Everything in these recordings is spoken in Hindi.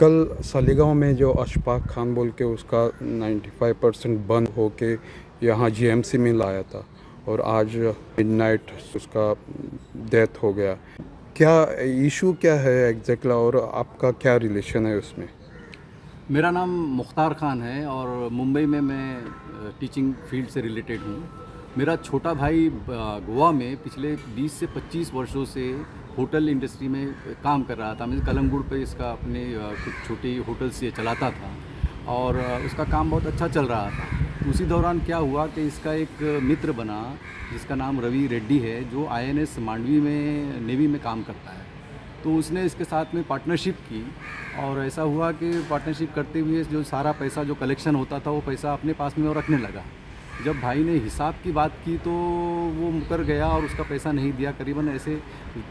कल सालिगांव में जो अशफाक खान बोल के उसका 95% बंद होके यहाँ जीएमसी में लाया था और आज मिडनाइट उसका डेथ हो गया। क्या इशू क्या है एग्जैक्टली और आपका क्या रिलेशन है उसमें? मेरा नाम मुख्तार ख़ान है और मुंबई में मैं टीचिंग फील्ड से रिलेटेड हूँ। मेरा छोटा भाई गोवा में पिछले 20 से 25 वर्षों से होटल इंडस्ट्री में काम कर रहा था। मैं कलंगुड़ पे इसका अपने कुछ छोटी होटल्स ये चलाता था और उसका काम बहुत अच्छा चल रहा था। उसी दौरान क्या हुआ कि इसका एक मित्र बना जिसका नाम रवि रेड्डी है, जो आईएनएस मांडवी में नेवी में काम करता है। तो उसने इसके साथ में पार्टनरशिप की और ऐसा हुआ कि पार्टनरशिप करते हुए जो सारा पैसा जो कलेक्शन होता था वो पैसा अपने पास में वो रखने लगा। जब भाई ने हिसाब की बात की तो वो मुकर गया और उसका पैसा नहीं दिया। करीबन ऐसे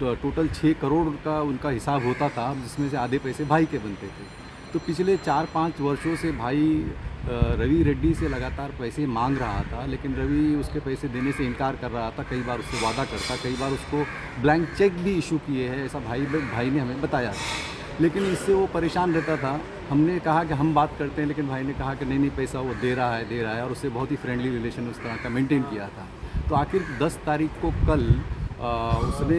टोटल 6 करोड़ का उनका हिसाब होता था, जिसमें से आधे पैसे भाई के बनते थे। तो पिछले 4-5 वर्षों से भाई रवि रेड्डी से लगातार पैसे मांग रहा था, लेकिन रवि उसके पैसे देने से इनकार कर रहा था। कई बार उससे वादा करता, कई बार उसको ब्लैंक चेक भी इशू किए हैं, ऐसा भाई ने हमें बताया था। लेकिन इससे वो परेशान रहता था। हमने कहा कि हम बात करते हैं, लेकिन भाई ने कहा कि नहीं पैसा वो दे रहा है और उससे बहुत ही फ्रेंडली रिलेशन उस तरह का मेंटेन किया था। तो आखिर 10 तारीख को कल उसने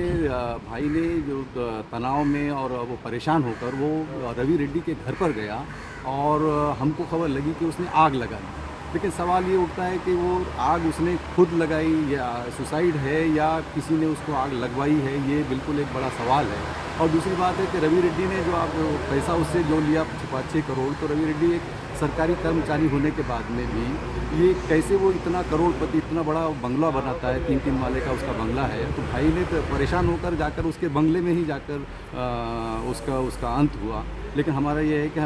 भाई ने जो तनाव में और वो परेशान होकर वो रवि रेड्डी के घर पर गया और हमको खबर लगी कि उसने आग लगा दी। लेकिन सवाल ये उठता है कि वो आग उसने खुद लगाई या सुसाइड है या किसी ने उसको आग लगवाई है, ये बिल्कुल एक बड़ा सवाल है। और दूसरी बात है कि रवि रेड्डी ने जो पैसा उससे जो लिया 5-6 करोड़, तो रवि रेड्डी एक सरकारी कर्मचारी होने के बाद में भी ये कैसे वो इतना करोड़पति, इतना बड़ा बंगला बनाता है, 3-3 माले का उसका बंगला है। तो भाई ने तो परेशान होकर जाकर उसके बंगले में ही जाकर उसका अंत हुआ। लेकिन हमारा ये है कि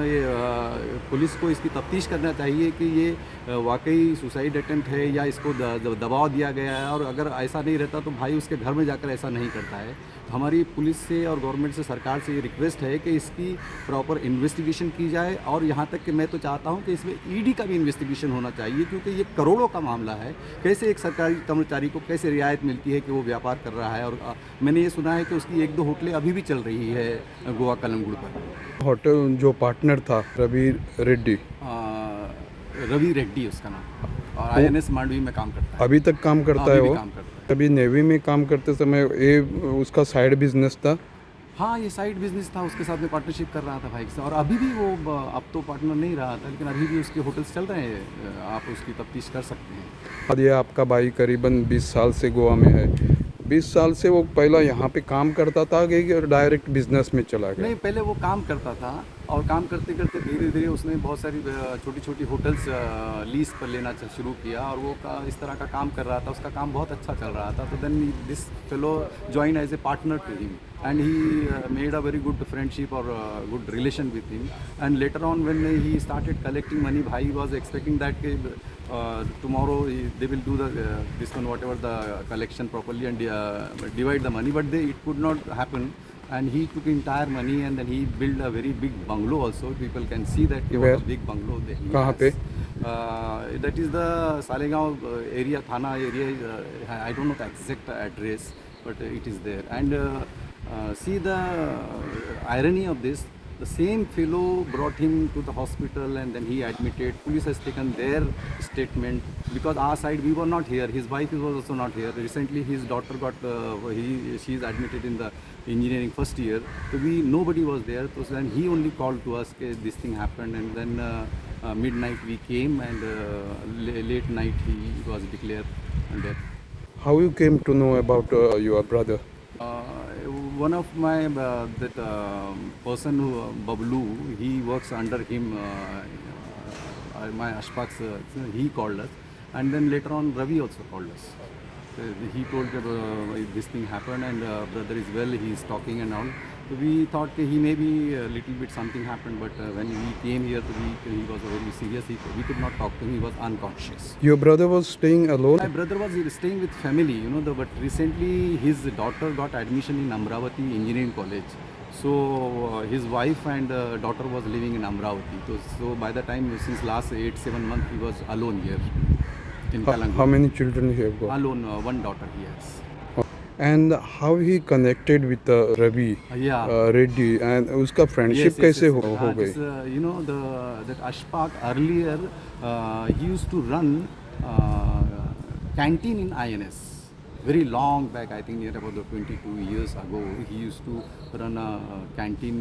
पुलिस को इसकी तफ्तीश करना चाहिए कि ये वाकई सुसाइड अटेम्प्ट है या इसको दबाव दिया गया है, और अगर ऐसा नहीं रहता तो भाई उसके घर में जाकर ऐसा नहीं करता है। तो हमारी पुलिस से और गवर्नमेंट से, सरकार से ये रिक्वेस्ट है कि इसकी प्रॉपर इन्वेस्टिगेशन की जाए। और यहाँ तक कि मैं तो चाहता हूँ कि इसमें ईडी का भी इन्वेस्टिगेशन होना चाहिए, क्योंकि ये करोड़ों का मामला है। कैसे एक सरकारी कर्मचारी को कैसे रियायत मिलती है कि वो व्यापार कर रहा है। और मैंने ये सुना है कि उसकी 1-2 होटलें अभी भी चल रही है गोवा कलंगुड़ पर। होटल जो पार्टनर था रवि रेड्डी, रवि रेड्डी उसका नाम, और आईएनएस मांडवी में काम करता है। अभी तक काम करता है वो? काम करता है। अभी नेवी में काम करते समय ये उसका साइड बिजनेस था? हाँ, ये साइड बिजनेस था, उसके साथ में पार्टनरशिप कर रहा था भाई से। और अभी भी वो अब तो पार्टनर नहीं रहा था, लेकिन अभी भी उसके होटल्स चल रहे हैं। आप उसकी तफ्तीश कर सकते हैं। और ये आपका भाई करीबन 20 साल से गोवा में है। 20 साल से वो पहला यहाँ पे काम करता था कि डायरेक्ट बिजनेस में चला गया? नहीं, पहले वो काम करता था और काम करते करते धीरे धीरे उसने बहुत सारी छोटी छोटी होटल्स लीज पर लेना शुरू किया और वो इस तरह का काम कर रहा था। उसका काम बहुत अच्छा चल रहा था। तो then this fellow join as a partner to him and he made a very good friendship or good relation with him. And later on when he started collecting money, bhai was expecting that tomorrow they will do this one, whatever the collection properly, and divide the money, but it could not happen. And he took entire money and then he built a very big bungalow also. People can see that what a big bungalow that he kahan has. pe? That is the Salegaon area, Thana area. I don't know the exact address, but it is there. And see the irony of this, the same fellow brought him to the hospital and then he admitted. Police has taken their statement because our side we were not here. His wife was also not here. Recently his daughter got she is admitted in the engineering first year. So nobody was there. So then he only called to us that this thing happened, and then midnight we came, and late night he was declared dead. How you came to know about your brother? One of my person who Bablu, he works under him. My Ashfaq, he called us, and then later on Ravi also called us. He told that this thing happened and brother is well, he is talking and all. So we thought that he may be a little bit something happened, but when we came here, he was very serious. We could not talk to him. He was unconscious. Your brother was staying alone? My brother was staying with family, but recently his daughter got admission in Amravati Engineering College. So his wife and daughter was living in Amravati. So by the time, since last 8-7 months, he was alone here in Kalangu. How many children you have got? Alone, one daughter he has. and how he connected with Ravi Yeah. Reddy and उसका friendship कैसे हो गई? You know that Ashfaq earlier he used to run canteen in INS. Very long back, I think near about the 22 years ago, he used to run a canteen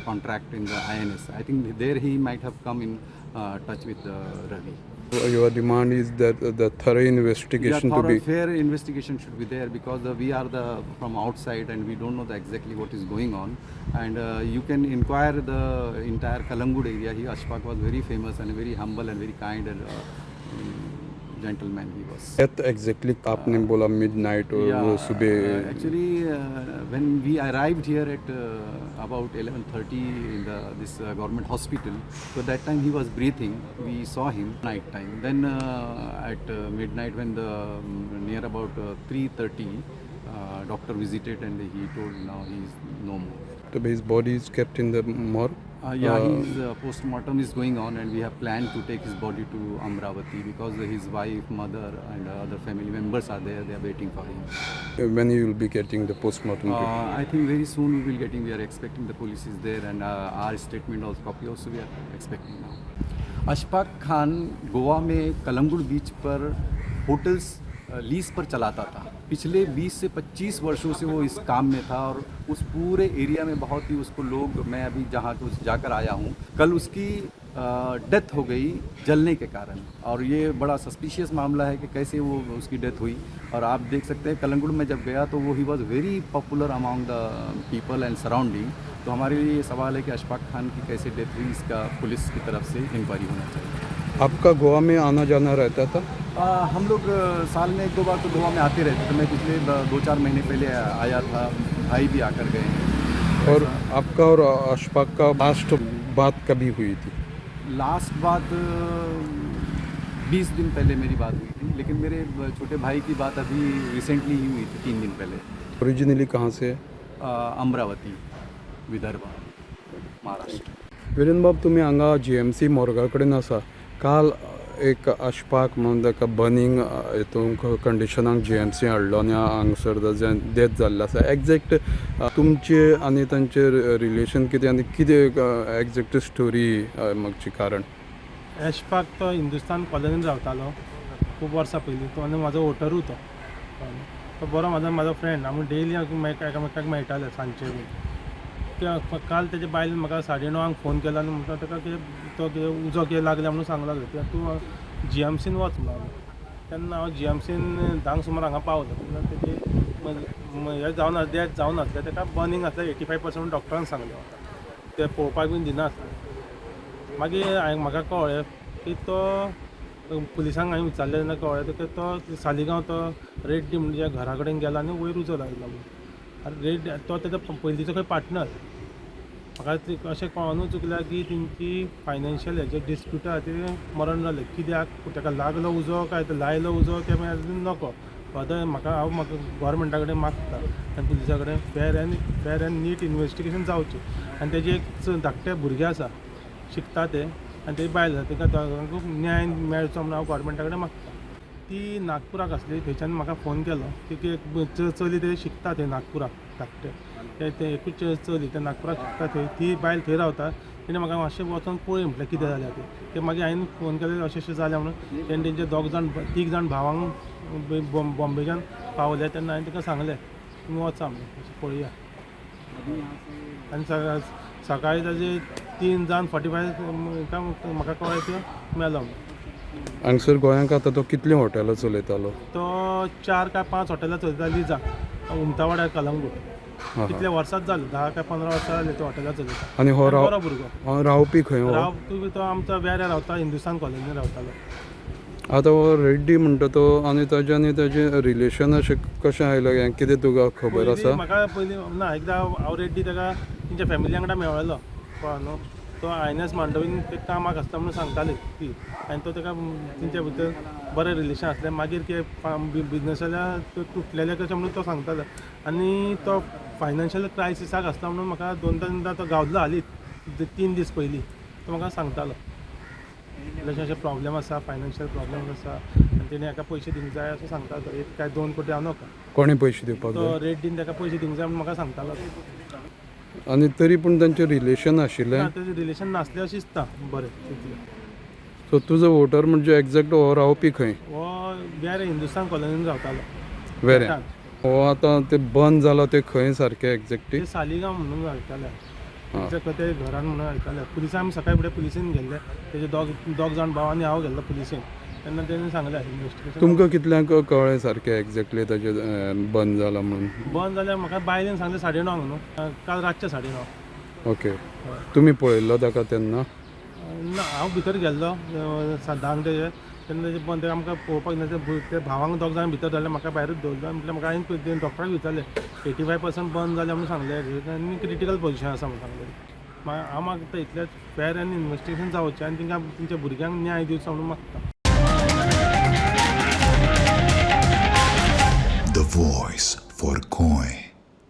contract in the INS. I think there he might have come in touch with Ravi. Your demand is that the thorough investigation Yeah, to be. fair investigation should be there because we are from outside and we don't know exactly what is going on. And you can inquire the entire Kalangud area. Ashfaq was very famous and very humble and very kind and gentleman he was. Death exactly आपने बोला midnight और वो सुबह. Actually, when we arrived here at about 11:30 in this government hospital, so that time he was breathing. We saw him night time. Then at midnight, when near about 3:30, doctor visited and he told now he is no more. So his body is kept in the morgue. His post-mortem is going on and we have planned to take his body to Amravati because his wife, mother and other family members are there. They are waiting for him. When you will be getting the postmortem? I think very soon we will getting. We are expecting the police is there and our statement also copy also we are expecting now. Ashfaq Khan Goa में कलंगुड़ बीच पर होटल्स लीज पर चलाता था। पिछले 20 से 25 वर्षों से वो इस काम में था और उस पूरे एरिया में बहुत ही उसको लोग, मैं अभी जहाँ जाकर आया हूँ, कल उसकी डेथ हो गई जलने के कारण। और ये बड़ा सस्पिशियस मामला है कि कैसे वो उसकी डेथ हुई। और आप देख सकते हैं कलंगुड़ में जब गया तो वो he was very popular among the people and surrounding. तो हमारे लिए ये सवाल है कि अशफाक खान की कैसे डेथ हुई, इसका पुलिस की तरफ से इंक्वायरी होना चाहिए। आपका गोवा में आना जाना रहता था? हम लोग साल में 1-2 बार तो गोवा में आते रहते थे। मैं पिछले 2-4 महीने पहले आया था, भाई भी आकर गए हैं। और आपका और अशफाक का लास्ट बात कभी हुई थी? लास्ट बात 20 दिन पहले मेरी बात हुई थी, लेकिन मेरे छोटे भाई की बात अभी रिसेंटली ही हुई थी 3 दिन पहले। ओरिजिनली कहाँ से है? अमरावती, विदर्भ, महाराष्ट्र। वीरेन बाब, तुम्ही हांगा GMC मॉर्गा कडेन आसा. काल एक अशफाक म्हणून ताका बर्निंग हितून कंडिशनाक GMC हाडलो आनी हांगसर डेथ जाल्लो आसा. एग्जॅक्ट तुमचे आनी तांचे रिलेशन कितें आनी कितें एग्जॅक्ट स्टोरी मागची कारण? अशफाक तो हिंदुस्तान कॉलनीन रावतालो खूब वर्सां पयलीं. तो आनी म्हाजो वोटरूच तो बरो म्हाजो फ्रेंड. आमी डेली एकामेकाक मेळटाले सांजचे बी. काल तेजे बायलेन म्हाका 9:30 फोन केलो आनी म्हणटा ताका तो उजो कितें लागल्या म्हणून सांगला कित्याक तूं GMCन वच म्हणून. तेन्ना हांव GMCन 10 सुमार हांगा पावलो. तेन्ना तेजे हे जावन डेथ जावन आसलें, ताका बर्निंग आसलें 85% डॉक्टरान सांगलें. ते पळोवपाक बीन दिनासले. मागीर म्हाका कळ्ळें की तो पुलिसांक हांवें विचारलें तेन्ना कळ्ळें की तो सालिगांव तो रेड्डी म्हणजे घरा कडेन गेला आनी वयर उजो लायलो म्हणून. रेड तो तेजो पयलींचो खंय पार्टनर. म्हाका अशें कळोनूच चुकल्या की तेंची फायनान्शियल हेजे डिस्प्युटा खातीर मरण जालें. कित्याक ताका लागलो उजो काय तो लायलो उजो तें मागीर अजून नको. हांव गव्हर्मेंटा कडेन मागता आनी पुलिसा कडेन फेर एंड नीट इन्वेस्टिगेशन जावचें. आनी तेजे एक धाकटे भुरगे आसा, शिकता ते, आनी तेजी बायल आसा, ताका दोगांकूय न्याय मेळचो म्हणून हांव गव्हर्मेंटा कडेन मागता. ती नागपुराक आसली. थंयच्यान म्हाका फोन केलो की चली ते शिकता थंय नागपुराक धाकटे. ते एकूच चली ते नागपुराक शिकता थंय. ती बायल थंय रावता. तेणें म्हाका मातशें वचोन पळय म्हटलें कितें जालें तें. मागीर हांवें फोन केलें अशें जालें म्हणून. तेणें तेंचे 3 जाण भावांक बॉम्बेच्यान पावले. तेन्ना हांवें ताका सांगलें तुमी वचा म्हणून, अशें पळया. आनी सकाळीं ताजे 3:45 म्हाका कळ्ळें की मेलो म्हणून. हांगसर गोंयांत आतां तो कितलीं हॉटेलां चलयतालो? तो 4 काय 5 हॉटेलां चलयता लिजा उमतावाड्यार कलंगूट. कितले वर्सांच जाले, 10 काय 15 वर्सां जालीं तो हॉटेलां चलयता. आनी बरो भुरगो. रावपी खंय? रावपी तो आमचो वेऱ्या रावता, हिंदुस्तान कॉलनीन रावतालो. आतां हो रेड्डी म्हणटा तो आनी ताजें रिलेशन अशें कशें आयलें हें कितें तुका खबर आसा? म्हाका पयलीं ना, एकदां हांव रेड्डी ताका तेंच्या फॅमिली वांगडा मेळ्ळो कळ्ळें न्हू. तो INS मांडवीन कामाक आसता म्हणून सांगताली ती. आनी तो ताका तेंच्या भितर बरें रिलेशन आसलें. मागीर कितें बिजनस जाल्यार तो तुटलेलें कशें म्हणून तो सांगतालो. आनी तो फायनान्शियल क्रायसिसाक आसता म्हणून म्हाका 2-3 तो गावल्लो हालींच 3 दीस पयलीं. तो म्हाका सांगतालो अशें प्रॉब्लेम आसा, फायनान्शियल प्रॉब्लेम आसा. तेणे हाका पयशे दिवंक जाय अशें सांगता तो एक काय 2 कोटी हांव नाका कोणे पयशे दिवपाक तो जाय रेट दिन ताका पयशे दिवंक जाय म्हूण म्हाका सांगतालो तो. आनी तरी पूण तांचें रिलेशन आशिल्लें ना तेजें रिलेशन नासलें अशें दिसता बरें तितलें. सो तुजो वोटर म्हणजे एक्झॅक्ट हो रावपी खंय हो वेरे हिंदुस्तान कॉलनीन रावतालो वेरे पेटान. हो आतां ते बंद जालो ते खंय सारकें एक्झॅक्टली ते सालिगांव म्हणून घालताले हां. एक्झॅक्ट ते घरान म्हणून घालताले पुलिसां आमी सकाळी फुडें पुलिसेन गेल्ले तेजे दोग जाण भाव आनी हांव गेल्लो पुलिसेन तेन्ना तेणें सांगलें इन्वेस्टिगेशन तुमकां कितल्यांक कळ्ळें सारकें एक्झॅक्टली ताजें बंद जालां म्हणून बंद जाल्यार म्हाका बायलेन सांगलें 9:30 न्हू काल रातचे 9:30. ओके तुमी पळयल्लो ताका तेन्ना ना हांव भितर गेल्लो धांक तेजे तेन्ना तेजे बंद आमकां पळोवपाक ना ते भावांक दोग जाण भितर जाल्यार म्हाका भायरूच दवरलो म्हटल्यार म्हाका हांवें डॉक्टराक विचारलें 85% बंद जालें म्हणून सांगलें आनी क्रिटिकल पोजिशन आसा म्हणून सांगलें. हांव मागता इतलें फेर आनी इन्वेस्टिगेशन जावचें आनी तांकां तेंच्या भुरग्यांक न्याय दिवचो म्हणून मागता. The voice for coin.